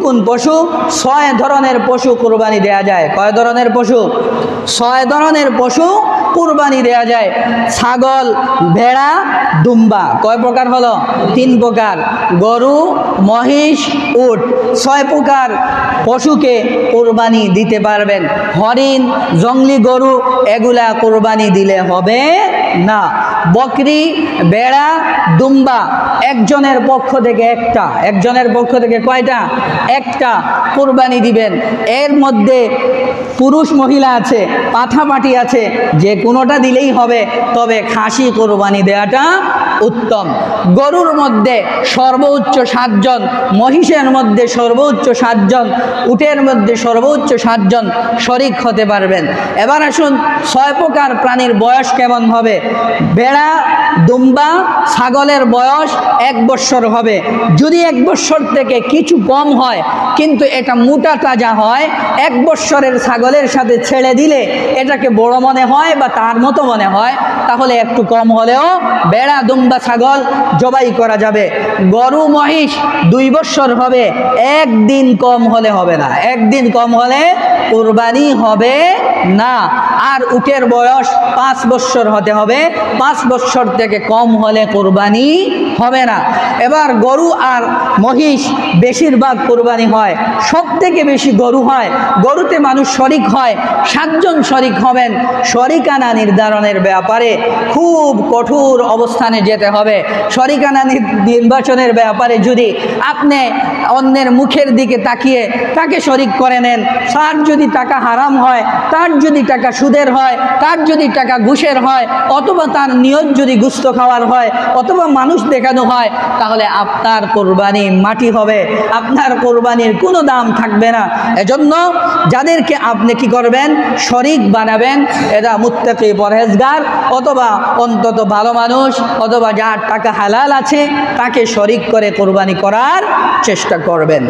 কোন পশু? 6 ধরনের পশু কুরবানি দেয়া যায়। কয় ধরনের পশু? 6 ধরনের পশু কুরবানি দেয়া যায়। ছাগল, ভেড়া, দুম্বা। কয় প্রকার হলো? 3 প্রকার। গরু, মহিষ, উট। 6 প্রকার পশুকে কুরবানি দিতে পারবেন। হরিণ, জংলি গরু এগুলা কুরবানি দিলে হবে না। বকরি, বেড়া, দুম্বা একজনের পক্ষ থেকে একটা। একজনের পক্ষ থেকে কয়টা? একটা কুরবানি দিবেন। এর মধ্যে পুরুষ মহিলা আছে, পাঠাপাঠি আছে, যে কোনোটা দিলেই হবে, তবে খাসি কুরবানি দেওয়াটা উত্তম। গরুর মধ্যে সর্বোচ্চ 7 জন, মহিষের মধ্যে সর্বোচ্চ 7 জন, উটের মধ্যে সর্বোচ্চ 7 জন শরিক হতে পারবেন। এবার আসুন 6 প্রকার প্রাণীর বয়স কেমন হবে? ভেড়া, দুম্বা, ছাগলের বয়স 1 বৎসর হবে। যদি 1 বৎসর থেকে কিছু কম হয় কিন্তু এটা মোটা তাজা হয়, 1 বৎসরের ছাগলের সাথে ছেড়ে দিলে এটাকে বড় মনে হয় বা তার মতো মনে হয়, তাহলে একটু কম হলেও ভেড়া, দুম্বা, ছাগল জবাই করা যাবে। গরু, মহিষ 2 বৎসর হবে, 1 দিন কম হলে হবে না। 1 দিন কম হলে কুরবানি হবে না। আর উটের বয়স 5 বৎসর হতে হবে, 5 বৎসর থেকে কম হলে কুরবানি হবে না। এবার গরু আর মহিষ বেশিরভাগ কুরবানি হয়, সব থেকে বেশি গরু হয়। গরুতে মানুষ শরিক হয়, 7 জন শরিক হবেন। শরিকানা নির্ধারণের ব্যাপারে খুব কঠোর অবস্থানে যেতে হবে। শরিকানা নির্বাচনের ব্যাপারে যদি আপনি অন্যের মুখের দিকে তাকিয়ে তাকে শরিক করে নেন, তার যদি টাকা হারাম হয়, তার যদি টাকা সুদের হয়, তার যদি টাকা ঘুষের হয়, অথবা তার নিয়ত যদি গুস্ত খাওয়ার হয়, অথবা মানুষ দেখানো হয়, তাহলে আপনার কোরবানি মাটি হবে, আপনার কোরবানির কোনো দাম থাকবে না। এজন্য যাদেরকে আপনি কি করবেন? শরিক বানাবেন, এরা মুত্তাকি, পরহেজগার, অথবা অন্তত ভালো মানুষ, অথবা যার টাকা হালাল আছে তাকে শরিক করে কোরবানি করার চেষ্টা করবেন।